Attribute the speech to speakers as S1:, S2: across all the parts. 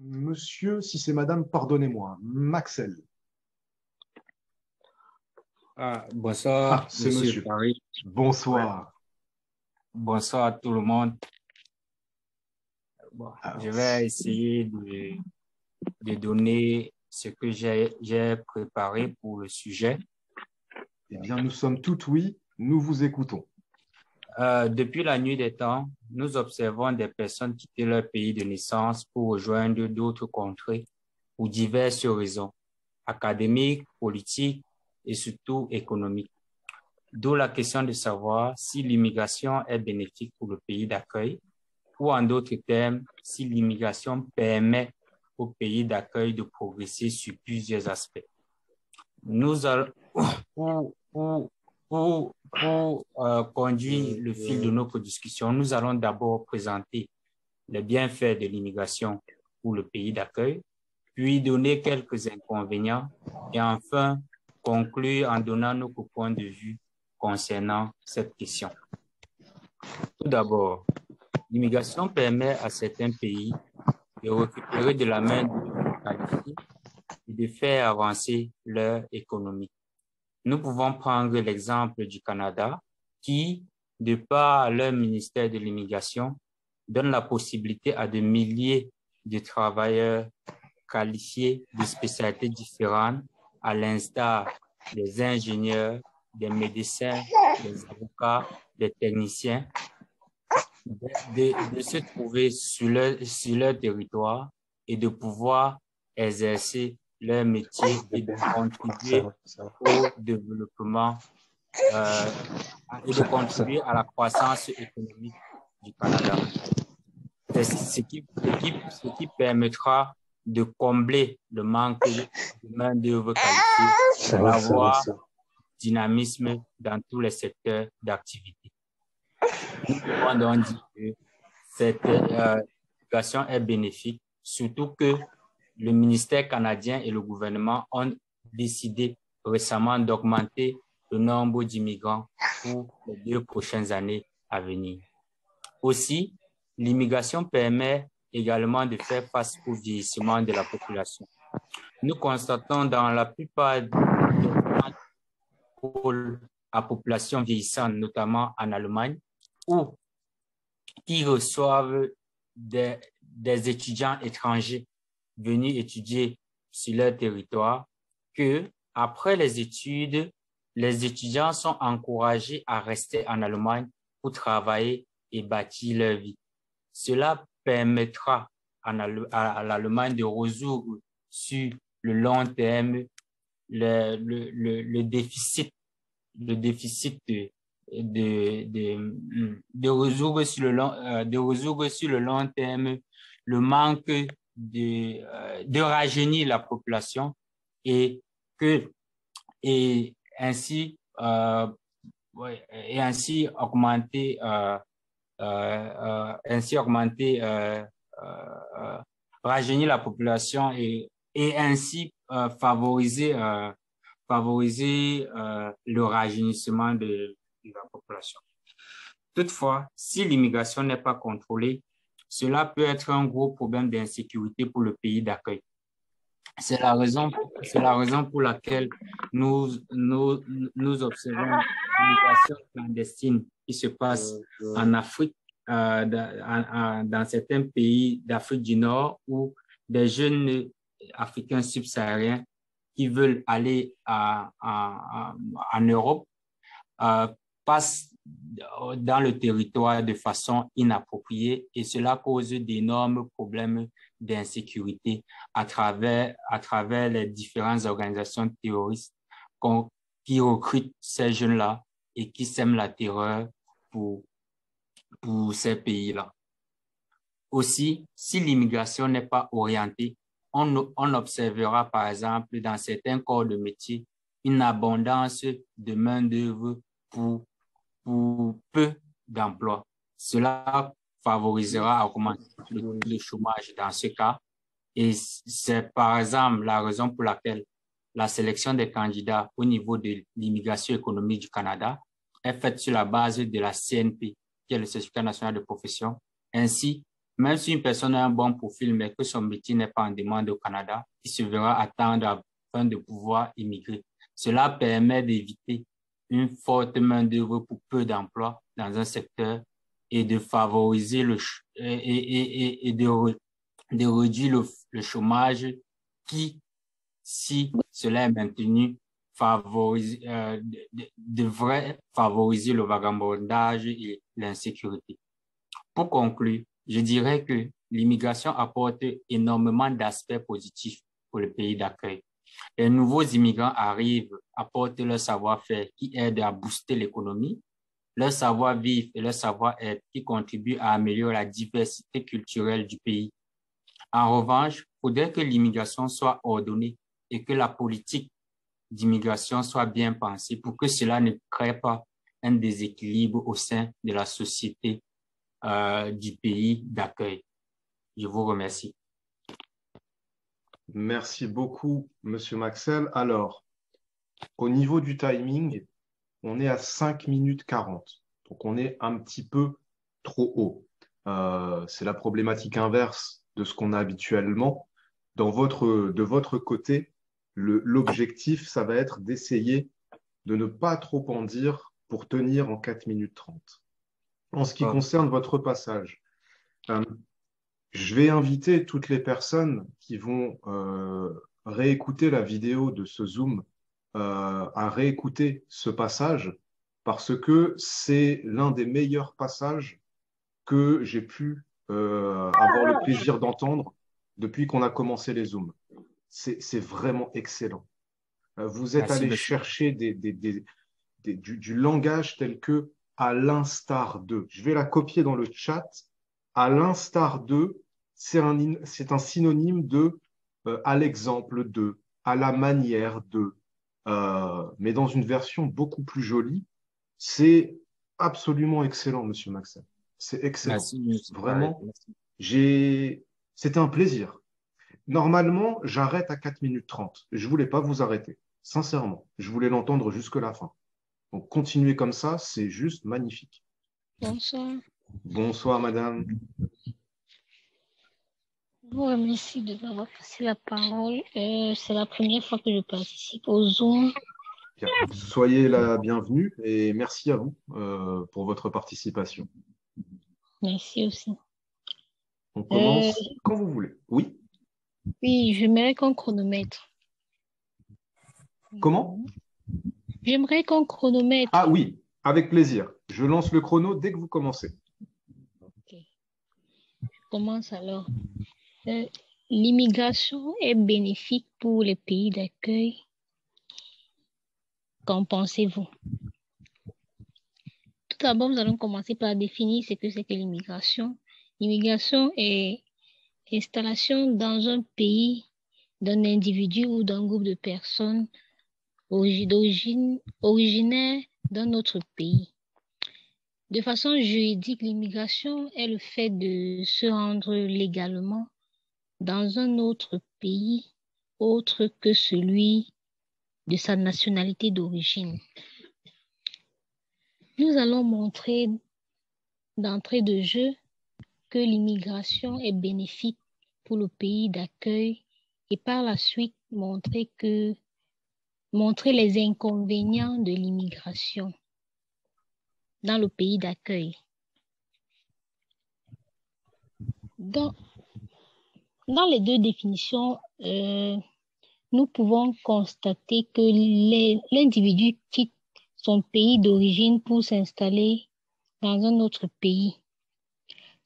S1: Monsieur, si c'est madame, pardonnez-moi, Maxel.
S2: Bonsoir,
S1: C'est
S2: Monsieur
S1: monsieur.
S2: Paris. Ouais.
S1: Bonsoir.
S2: Bonsoir à tout le monde. Bon, je
S1: Alors,
S2: vais essayer de donner ce que j'ai préparé pour le sujet.
S1: eh bien, nous sommes tout oui, nous vous écoutons.
S2: Depuis la nuit des temps, nous observons des personnes quitter leur pays de naissance pour rejoindre d'autres contrées pour diverses raisons, académiques, politiques et surtout économiques. D'où la question de savoir si l'immigration est bénéfique pour le pays d'accueil ou en d'autres termes, si l'immigration permet au pays d'accueil de progresser sur plusieurs aspects. Nous allons, pour conduire le fil de notre discussion, nous allons d'abord présenter les bienfaits de l'immigration pour le pays d'accueil, puis donner quelques inconvénients et enfin conclure en donnant notre point de vue concernant cette question. Tout d'abord, l'immigration permet à certains pays de récupérer de la main-d'œuvre qualifiée et de faire avancer leur économie. Nous pouvons prendre l'exemple du Canada qui, de par leur ministère de l'immigration, donne la possibilité à des milliers de travailleurs qualifiés de spécialités différentes, à l'instar des ingénieurs, des médecins, des avocats, des techniciens, de se trouver sur leur territoire et de pouvoir exercer leur métier et de contribuer au développement et de contribuer à la croissance économique du Canada. C'est ce qui permettra de combler le manque de main-d'œuvre qualifiée et d'avoir dynamisme dans tous les secteurs d'activité. Nous pouvons donc dire que cette éducation est bénéfique, surtout que le ministère canadien et le gouvernement ont décidé récemment d'augmenter le nombre d'immigrants pour les 2 prochaines années à venir. Aussi, l'immigration permet également de faire face au vieillissement de la population. Nous constatons dans la plupart des pôles à population vieillissante, notamment en Allemagne, où qui reçoivent des étudiants étrangers venus étudier sur leur territoire, que après les études, les étudiants sont encouragés à rester en Allemagne pour travailler et bâtir leur vie. Cela permettra à l'Allemagne de résoudre sur le long terme le déficit de résoudre sur le long terme le manque de rajeunir la population et ainsi augmenter rajeunir la population et ainsi favoriser le rajeunissement de la population. Toutefois, si l'immigration n'est pas contrôlée, cela peut être un gros problème d'insécurité pour le pays d'accueil. C'est la raison pour laquelle nous observons l'immigration clandestine qui se passe en Afrique, dans certains pays d'Afrique du Nord où des jeunes Africains subsahariens qui veulent aller en Europe passent dans le territoire de façon inappropriée et cela cause d'énormes problèmes d'insécurité à travers les différentes organisations terroristes qui recrutent ces jeunes-là et qui sèment la terreur pour ces pays-là. Aussi, si l'immigration n'est pas orientée, on observera par exemple dans certains corps de métier une abondance de main-d'œuvre pour peu d'emplois. Cela favorisera à augmenter le chômage dans ce cas. Et c'est par exemple la raison pour laquelle la sélection des candidats au niveau de l'immigration économique du Canada est faite sur la base de la CNP, qui est le certificat national de profession, ainsi Même si une personne a un bon profil, mais que son métier n'est pas en demande au Canada, il se verra attendre afin de pouvoir immigrer. Cela permet d'éviter une forte main-d'œuvre pour peu d'emplois dans un secteur et de favoriser et de réduire le chômage qui, si cela est maintenu, devrait favoriser le vagabondage et l'insécurité. Pour conclure, je dirais que l'immigration apporte énormément d'aspects positifs pour le pays d'accueil. Les nouveaux immigrants arrivent, apportent leur savoir-faire qui aide à booster l'économie, leur savoir-vivre et leur savoir-être qui contribuent à améliorer la diversité culturelle du pays. En revanche, il faudrait que l'immigration soit ordonnée et que la politique d'immigration soit bien pensée pour que cela ne crée pas un déséquilibre au sein de la société du pays d'accueil. Je vous remercie.
S1: Merci beaucoup, Monsieur Maxel. Alors, au niveau du timing, on est à 5 minutes 40. Donc, on est un petit peu trop haut. C'est la problématique inverse de ce qu'on a habituellement. De votre côté, l'objectif, ça va être d'essayer de ne pas trop en dire pour tenir en 4 minutes 30. En ce qui concerne votre passage, je vais inviter toutes les personnes qui vont réécouter la vidéo de ce Zoom à réécouter ce passage parce que c'est l'un des meilleurs passages que j'ai pu avoir le plaisir d'entendre depuis qu'on a commencé les Zooms. C'est vraiment excellent. Vous êtes
S2: Merci,
S1: allé
S2: monsieur.
S1: chercher du langage tel que à l'instar de. Je vais la copier dans le chat. À l'instar de, c'est un synonyme de à l'exemple de, à la manière de, mais dans une version beaucoup plus jolie. C'est absolument excellent, Monsieur Maxel. C'est excellent.
S2: Merci, monsieur.
S1: Vraiment,
S2: Merci.
S1: c'était un plaisir. Normalement, j'arrête à 4 minutes 30. Je voulais pas vous arrêter. Sincèrement, je voulais l'entendre jusque la fin. Donc, continuez comme ça, c'est juste magnifique.
S3: Bonsoir.
S1: Bonsoir, madame.
S3: Je vous remercie de m'avoir passé la parole. C'est la première fois que je participe au Zoom.
S1: Bien. Soyez la bienvenue et merci à vous pour votre participation.
S3: Merci aussi.
S1: On commence quand vous voulez. Oui.
S3: Oui, j'aimerais qu'on chronomètre.
S1: Comment?
S3: J'aimerais qu'on chronomètre.
S1: Ah oui, avec plaisir. Je lance le chrono dès que vous commencez.
S3: Ok. Je commence alors. L'immigration est bénéfique pour les pays d'accueil. Qu'en pensez-vous? Tout d'abord, nous allons commencer par définir ce que c'est que l'immigration. L'immigration est l'installation dans un pays d'un individu ou d'un groupe de personnes originaires d'un autre pays. De façon juridique, l'immigration est le fait de se rendre légalement dans un autre pays autre que celui de sa nationalité d'origine. Nous allons montrer d'entrée de jeu que l'immigration est bénéfique pour le pays d'accueil et par la suite montrer les inconvénients de l'immigration dans le pays d'accueil. Dans les deux définitions, nous pouvons constater que l'individu quitte son pays d'origine pour s'installer dans un autre pays.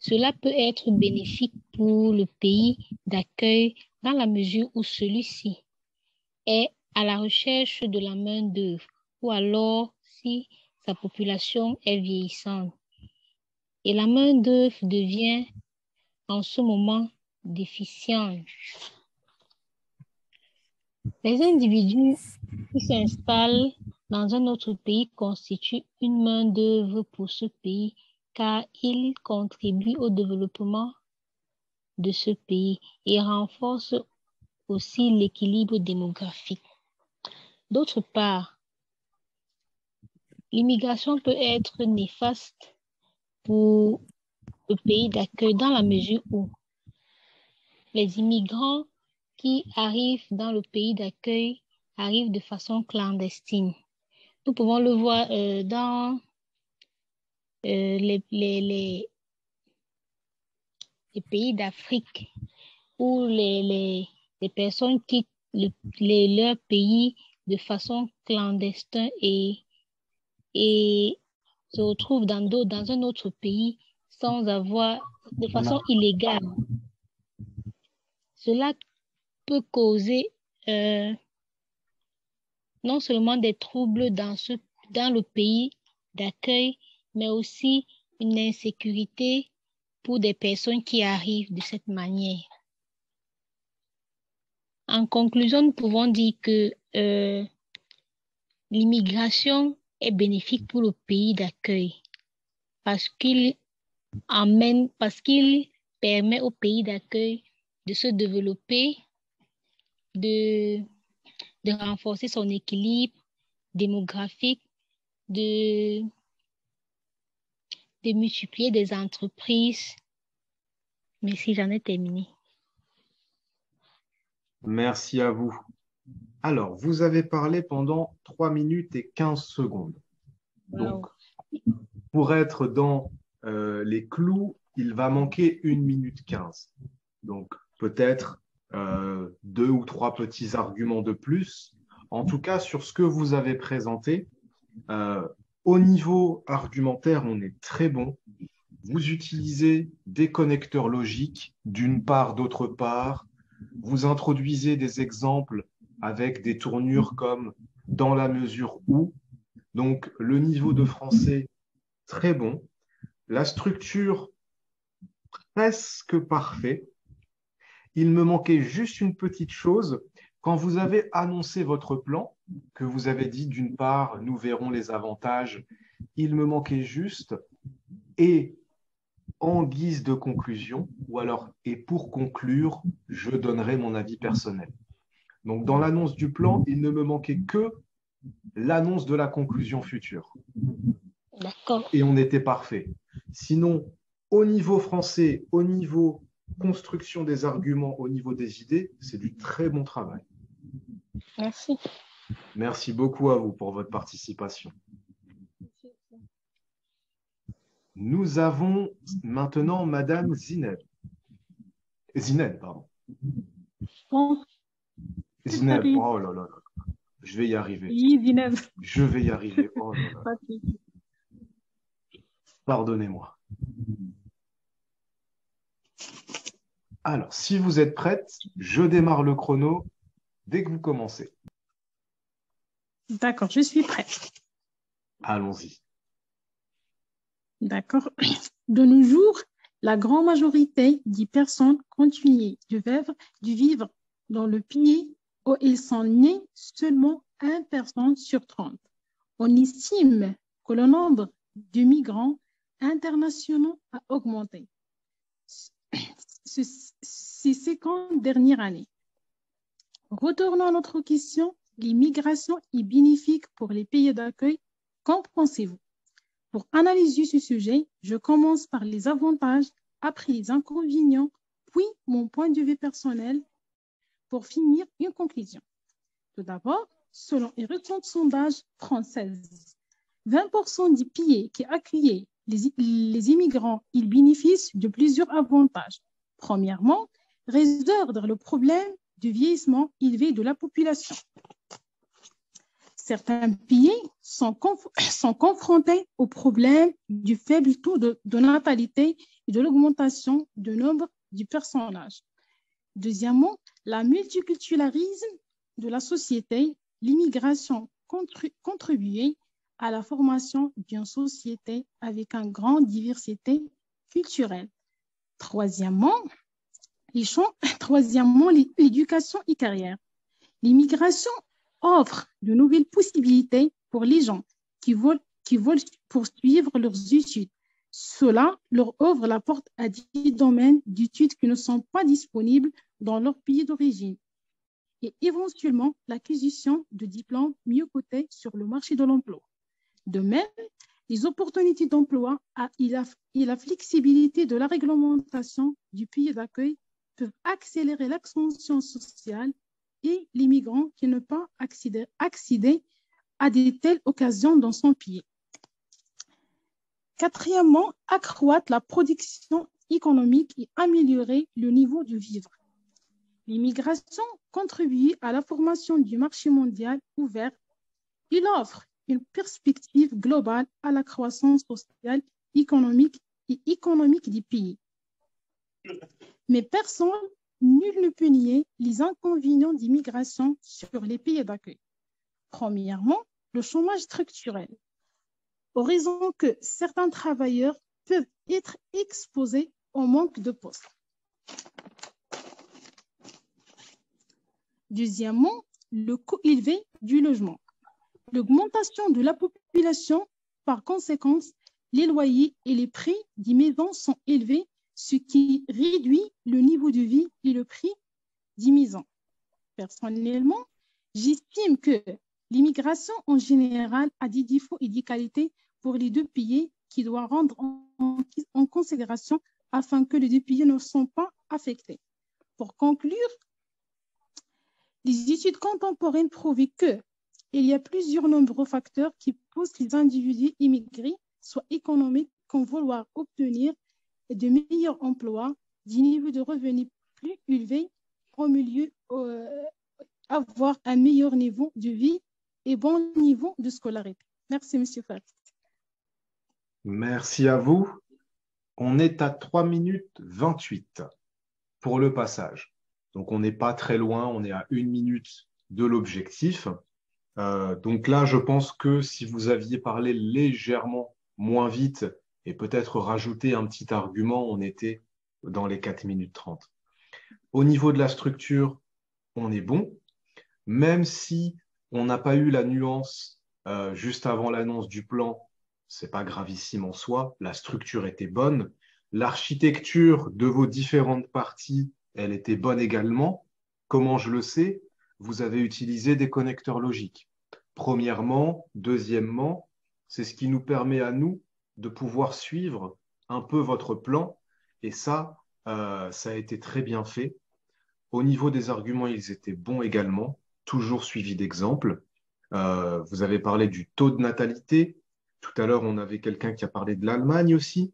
S3: Cela peut être bénéfique pour le pays d'accueil dans la mesure où celui-ci est à la recherche de la main-d'œuvre ou alors si sa population est vieillissante. Et la main-d'œuvre devient en ce moment déficiente. Les individus qui s'installent dans un autre pays constituent une main-d'œuvre pour ce pays car ils contribuent au développement de ce pays et renforcent aussi l'équilibre démographique. D'autre part, l'immigration peut être néfaste pour le pays d'accueil dans la mesure où les immigrants qui arrivent dans le pays d'accueil arrivent de façon clandestine. Nous pouvons le voir dans les pays d'Afrique où les personnes quittent leur pays de façon clandestine et se retrouvent dans un autre pays de façon illégale. Cela peut causer non seulement des troubles dans le pays d'accueil, mais aussi une insécurité pour des personnes qui arrivent de cette manière. En conclusion, nous pouvons dire que l'immigration est bénéfique pour le pays d'accueil parce qu'il permet au pays d'accueil de se développer, de renforcer son équilibre démographique, de multiplier des entreprises. Merci, j'en ai terminé.
S1: Merci à vous. Alors, vous avez parlé pendant 3 minutes et 15 secondes. Donc, pour être dans les clous, il va manquer 1 minute 15. Donc, peut-être 2 ou 3 petits arguments de plus. En tout cas, sur ce que vous avez présenté, au niveau argumentaire, on est très bon. Vous utilisez des connecteurs logiques d'une part, d'autre part. Vous introduisez des exemples avec des tournures comme dans la mesure où. Donc, le niveau de français, très bon. La structure, presque parfait. Il me manquait juste une petite chose. Quand vous avez annoncé votre plan, que vous avez dit d'une part, nous verrons les avantages, il me manquait juste et en guise de conclusion, ou alors et pour conclure, je donnerai mon avis personnel. Donc, dans l'annonce du plan, il ne me manquait que l'annonce de la conclusion future.
S3: D'accord.
S1: Et on était parfait. Sinon, au niveau français, au niveau construction des arguments, au niveau des idées, c'est du très bon travail.
S3: Merci.
S1: Merci beaucoup à vous pour votre participation. Nous avons maintenant Madame Zineb. Zineb, pardon.
S4: Bon,
S1: Zineb,
S4: salut.
S1: oh là là là. Je vais y arriver.
S4: Oui, Zineb.
S1: Je vais y arriver. Oh là là. Pardonnez-moi. Alors, si vous êtes prête, je démarre le chrono dès que vous commencez.
S4: D'accord, je suis prête.
S1: Allons-y.
S4: D'accord. De nos jours, la grande majorité des personnes continuent de vivre dans le pays où ils sont nés seulement 1 personne sur 30. On estime que le nombre de migrants internationaux a augmenté ces 50 dernières années. Retournons à notre question. L'immigration est bénéfique pour les pays d'accueil. Qu'en pensez-vous? Pour analyser ce sujet, je commence par les avantages, après les inconvénients, puis mon point de vue personnel pour finir une conclusion. Tout d'abord, selon une récente sondage française, 20% des pays qui accueillent les immigrants, ils bénéficient de plusieurs avantages. Premièrement, résoudre le problème du vieillissement élevé de la population. Certains pays sont confrontés au problème du faible taux de natalité et de l'augmentation du nombre du personnage. Deuxièmement, la multiculturalisme de la société, l'immigration contribue à la formation d'une société avec une grande diversité culturelle. Troisièmement, l'éducation et carrière. L'immigration offre de nouvelles possibilités pour les gens qui veulent poursuivre leurs études. Cela leur ouvre la porte à des domaines d'études qui ne sont pas disponibles dans leur pays d'origine et éventuellement l'acquisition de diplômes mieux cotés sur le marché de l'emploi. De même, les opportunités d'emploi et la flexibilité de la réglementation du pays d'accueil peuvent accélérer l'expansion sociale et les migrants qui ne peuvent pas accéder à de telles occasions dans son pays. Quatrièmement, accroître la production économique et améliorer le niveau de vivre. L'immigration contribue à la formation du marché mondial ouvert. Il offre une perspective globale à la croissance sociale, économique et économique du pays. Mais personne, nul ne peut nier les inconvénients d'immigration sur les pays d'accueil. Premièrement, le chômage structurel. Aux raisons que certains travailleurs peuvent être exposés au manque de postes. Deuxièmement, le coût élevé du logement. L'augmentation de la population, par conséquent, les loyers et les prix des maisons sont élevés, ce qui réduit le niveau de vie et le prix des maisons. Personnellement, j'estime que l'immigration en général a des défauts et des qualités pour les deux pays qui doivent rendre en considération afin que les deux pays ne soient pas affectés. Pour conclure, les études contemporaines prouvent qu'il y a plusieurs nombreux facteurs qui poussent les individus immigrés, soit économiques, comme vouloir obtenir de meilleurs emplois, des niveaux de revenus plus élevés, au milieu, avoir un meilleur niveau de vie et bon niveau de scolarité. Merci, M. Farid.
S1: Merci à vous. On est à 3 minutes 28 pour le passage. Donc, on n'est pas très loin, on est à 1 minute de l'objectif. Donc là, je pense que si vous aviez parlé légèrement moins vite et peut-être rajouté un petit argument, on était dans les 4 minutes 30. Au niveau de la structure, on est bon, même si on n'a pas eu la nuance juste avant l'annonce du plan, c'est pas gravissime en soi, la structure était bonne. L'architecture de vos différentes parties, elle était bonne également. Comment je le sais? Vous avez utilisé des connecteurs logiques. Premièrement, deuxièmement, c'est ce qui nous permet à nous de pouvoir suivre un peu votre plan. Et ça a été très bien fait. Au niveau des arguments, ils étaient bons également, toujours suivis d'exemples. Vous avez parlé du taux de natalité. Tout à l'heure, on avait quelqu'un qui a parlé de l'Allemagne aussi.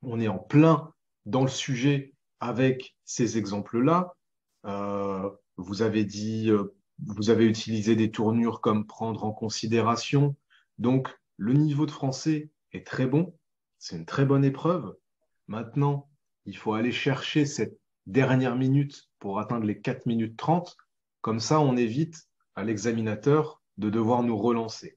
S1: On est en plein dans le sujet avec ces exemples-là. Vous avez dit, vous avez utilisé des tournures comme prendre en considération. Donc, le niveau de français est très bon. C'est une très bonne épreuve. Maintenant, il faut aller chercher cette dernière minute pour atteindre les 4 minutes 30. Comme ça, on évite à l'examinateur de devoir nous relancer.